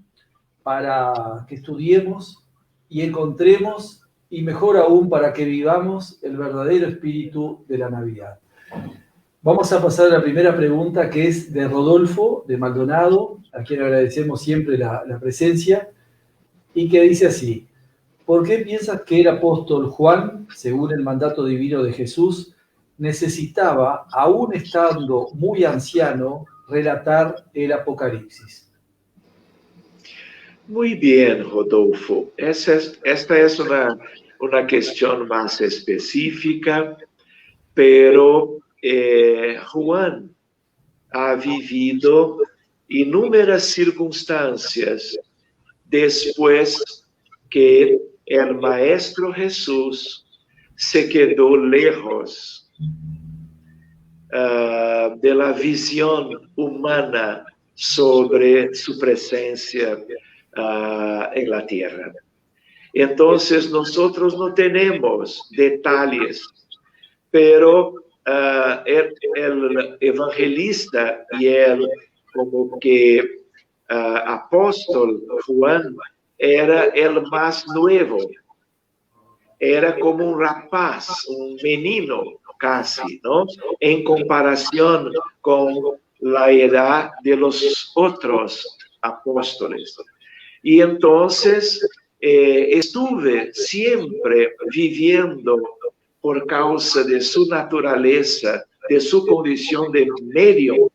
para que estudiemos y encontremos, y mejor aún para que vivamos el verdadero espíritu de la Navidad. Vamos a pasar a la primera pregunta, que es de Rodolfo, de Maldonado, a quien agradecemos siempre la presencia, y que dice así: ¿por qué piensas que el apóstol Juan, según el mandato divino de Jesús, necesitaba, aún estando muy anciano, relatar el Apocalipsis? Muy bien, Rodolfo. Esta es una cuestión más específica, pero Juan ha vivido inúmeras circunstancias después que el Maestro Jesús se quedó lejos de la visión humana sobre su presencia en la tierra. Entonces nosotros no tenemos detalles, pero el evangelista y el como que apóstol Juan era el más nuevo, era como un rapaz, un menino casi, ¿no? En comparación con la edad de los otros apóstoles. Y entonces estuve siempre viviendo por causa de su naturaleza, de su condición de medio,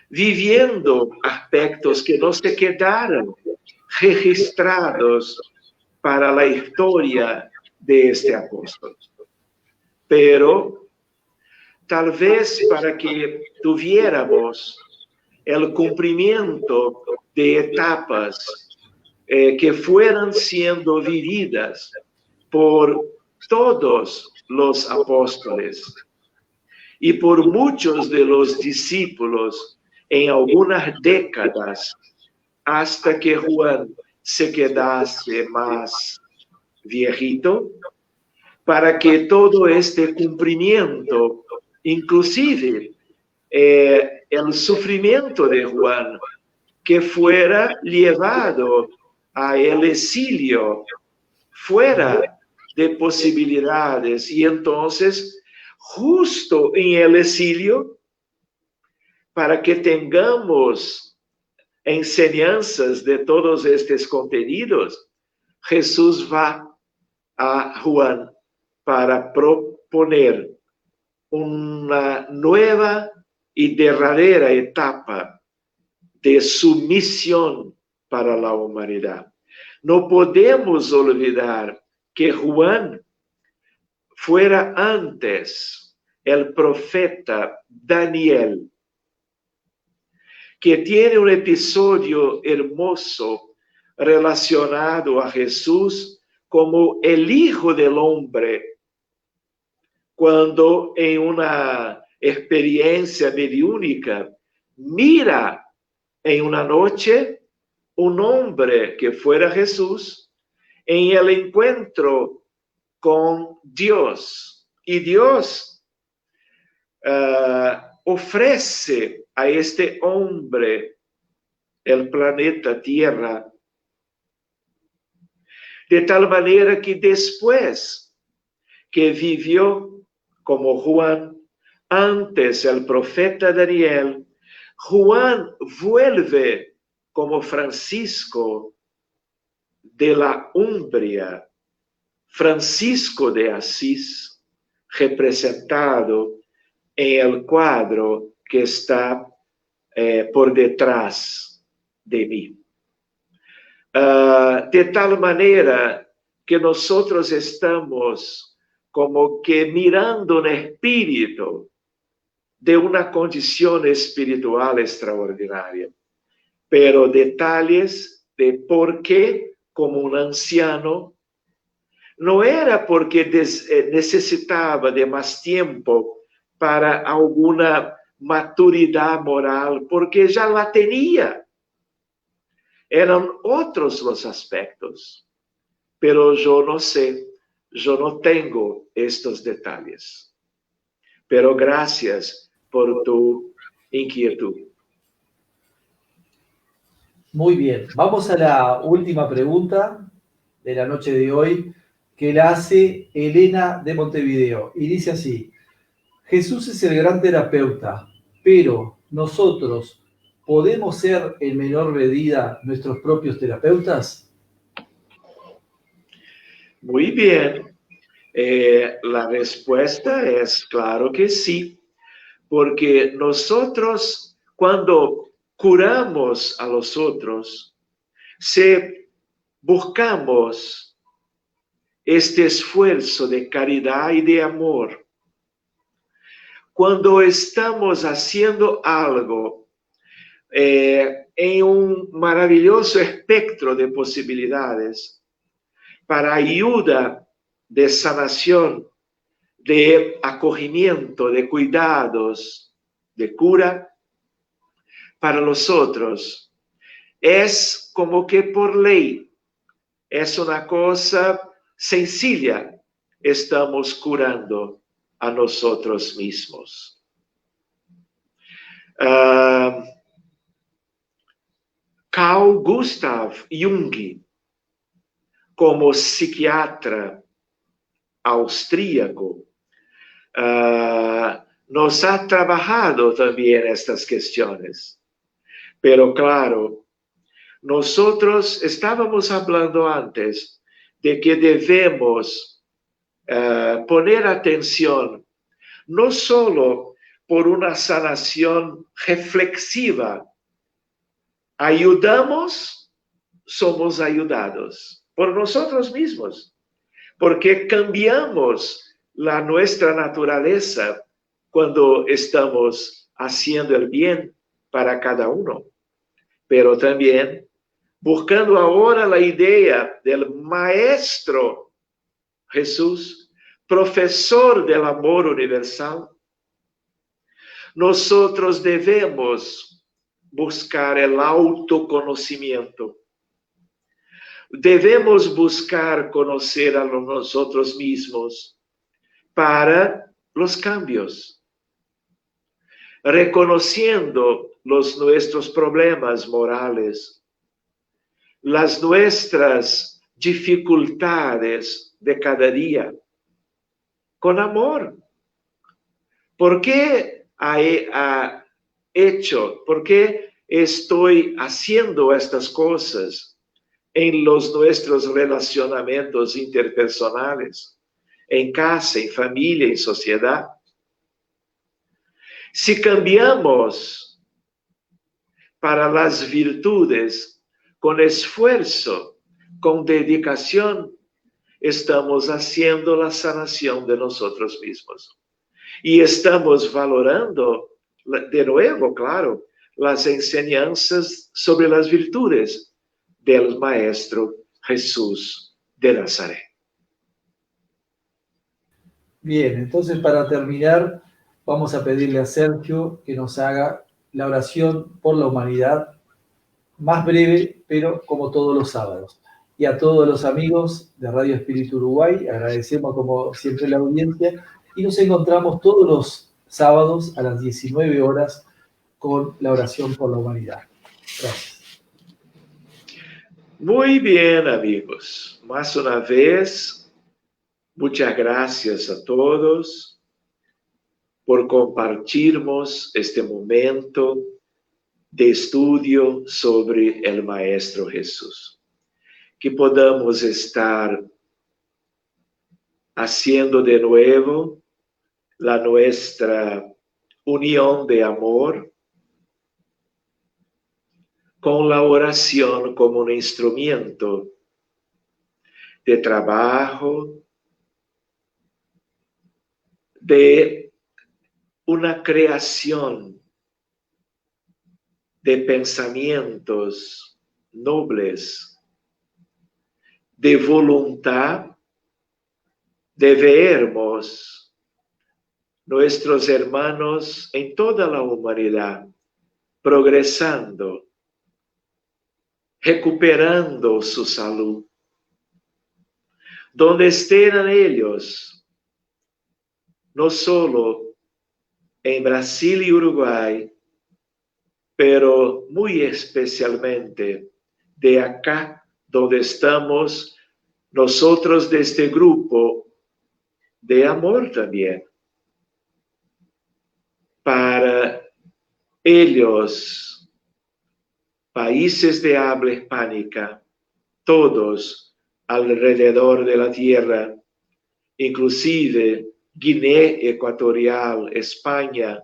viviendo aspectos que no se quedaron registrados para la historia de este apóstol. Pero tal vez para que tuviéramos el cumplimiento de etapas que fueran siendo vividas por todos los apóstoles y por muchos de los discípulos en algunas décadas, hasta que Juan se quedase más viejito, para que todo este cumplimiento, inclusive el sufrimiento de Juan, que fuera llevado a el exilio, fuera de posibilidades. Y entonces, justo en el exilio, para que tengamos enseñanzas de todos estos contenidos, Jesús va a Juan para proponer una nueva y derradera etapa de su misión para la humanidad. No podemos olvidar que Juan fuera antes el profeta Daniel, que tiene un episodio hermoso relacionado a Jesús como el Hijo del Hombre, cuando en una experiencia mediúnica mira en una noche un hombre que fuera Jesús en el encuentro con Dios. Y Dios ofrece a este hombre el planeta Tierra, de tal manera que después que vivió como Juan, antes el profeta Daniel, Juan vuelve como Francisco de la Umbria, Francisco de Asís, representado en el cuadro que está por detrás de mí. De tal manera que nosotros estamos como que mirando un espíritu de una condición espiritual extraordinaria, pero detalles de por qué como un anciano no era porque necesitaba de más tiempo para alguna maturidad moral, porque ya la tenía. Eran otros los aspectos, pero yo no sé, yo no tengo estos detalles. Pero gracias por tu inquietud. Muy bien, vamos a la última pregunta de la noche de hoy, que la hace Elena de Montevideo, y dice así: Jesús es el gran terapeuta, pero nosotros, ¿podemos ser en menor medida nuestros propios terapeutas? Muy bien. La respuesta es claro que sí, porque nosotros cuando curamos a los otros, buscamos este esfuerzo de caridad y de amor. Cuando estamos haciendo algo en un maravilloso espectro de posibilidades para ayuda de sanación, de acogimiento, de cuidados, de cura para los otros, es como que por ley es una cosa sencilla. Estamos curando a nosotros mismos. Carl Gustav Jung, como psiquiatra austríaco, nos ha trabajado también estas cuestiones. Pero claro, nosotros estábamos hablando antes de que debemos poner atención no solo por una sanación reflexiva. Ayudamos, somos ayudados por nosotros mismos, porque cambiamos nuestra naturaleza cuando estamos haciendo el bien para cada uno. Pero también buscando ahora la idea del Maestro Jesús, profesor del amor universal, nosotros debemos buscar el autoconocimiento. Debemos buscar conocer a nosotros mismos para los cambios, reconociendo nuestros problemas morales, las nuestras dificultades de cada día, con amor. ¿Por qué por qué estoy haciendo estas cosas en nuestros relacionamientos interpersonales, en casa, en familia, en sociedad? Si cambiamos para las virtudes con esfuerzo, con dedicación, estamos haciendo la sanación de nosotros mismos. Y estamos valorando, de nuevo, claro, las enseñanzas sobre las virtudes del Maestro Jesús de Nazaret. Bien, entonces para terminar, vamos a pedirle a Sergio que nos haga la oración por la humanidad, más breve, pero como todos los sábados. Y a todos los amigos de Radio Espíritu Uruguay, agradecemos como siempre la audiencia y nos encontramos todos los sábados a las 19 horas con la oración por la humanidad. Gracias. Muy bien, amigos. Más una vez, muchas gracias a todos por compartirnos este momento de estudio sobre el Maestro Jesús. Que podamos estar haciendo de nuevo nuestra unión de amor con la oración como un instrumento de trabajo, de una creación de pensamientos nobles, de voluntad de vermos nuestros hermanos en toda la humanidad progresando, recuperando su salud. Donde estén ellos, no solo en Brasil y Uruguay, pero muy especialmente de acá donde estamos nosotros de este grupo de amor también. Para ellos, países de habla hispánica, todos alrededor de la tierra, inclusive Guinea Ecuatorial, España,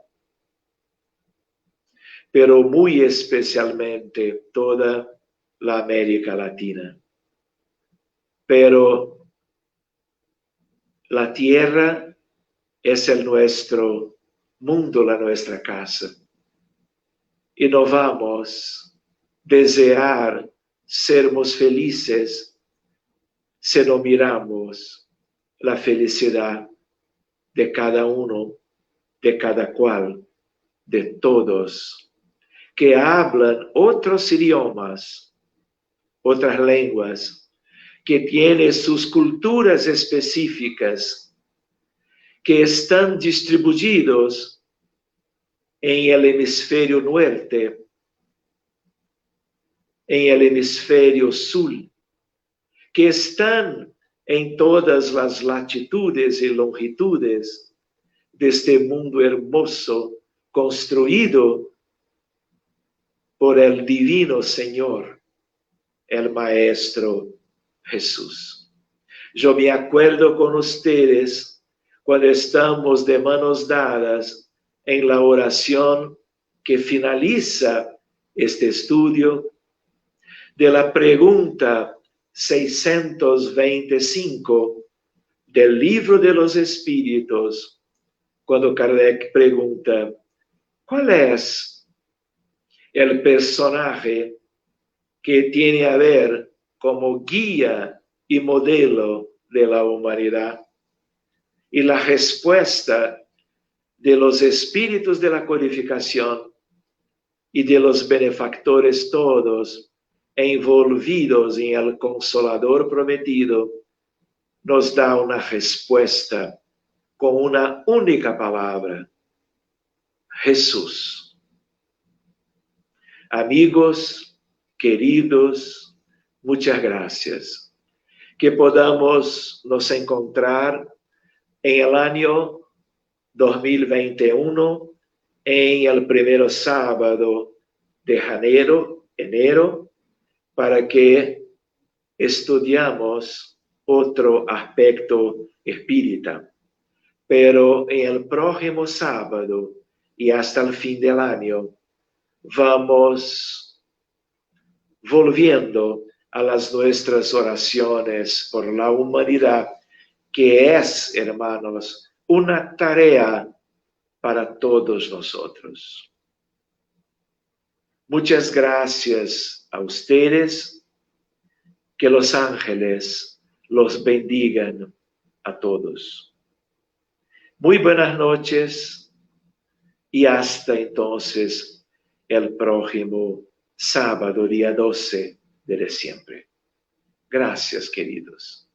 pero muy especialmente toda la América Latina. Pero la tierra es nuestro mundo, nuestra casa. Y no vamos a desear sermos felices si no miramos la felicidad de cada uno, de cada cual, de todos, que hablan otros idiomas, otras lenguas, que tiene sus culturas específicas, que están distribuidos en el hemisferio norte, en el hemisferio sur, que están en todas las latitudes y longitudes de este mundo hermoso construido por el divino Señor, el Maestro Jesús. Yo me acuerdo con ustedes cuando estamos de manos dadas en la oración que finaliza este estudio, de la pregunta 625 del Libro de los Espíritus, cuando Kardec pregunta, ¿cuál es el personaje que tiene a ver como guía y modelo de la humanidad? Y la respuesta de los espíritus de la codificación y de los benefactores todos envolvidos en el Consolador prometido, nos da una respuesta con una única palabra: Jesús. Amigos, queridos, muchas gracias. Que podamos nos encontrar en el año 2021, en el primer sábado de enero, para que estudiamos otro aspecto espírita. Pero en el próximo sábado y hasta el fin del año, vamos volviendo a las nuestras oraciones por la humanidad, que es, hermanos, una tarea para todos nosotros. Muchas gracias a ustedes. Que los ángeles los bendigan a todos. Muy buenas noches y hasta entonces el próximo sábado, día 12 de diciembre. Gracias, queridos.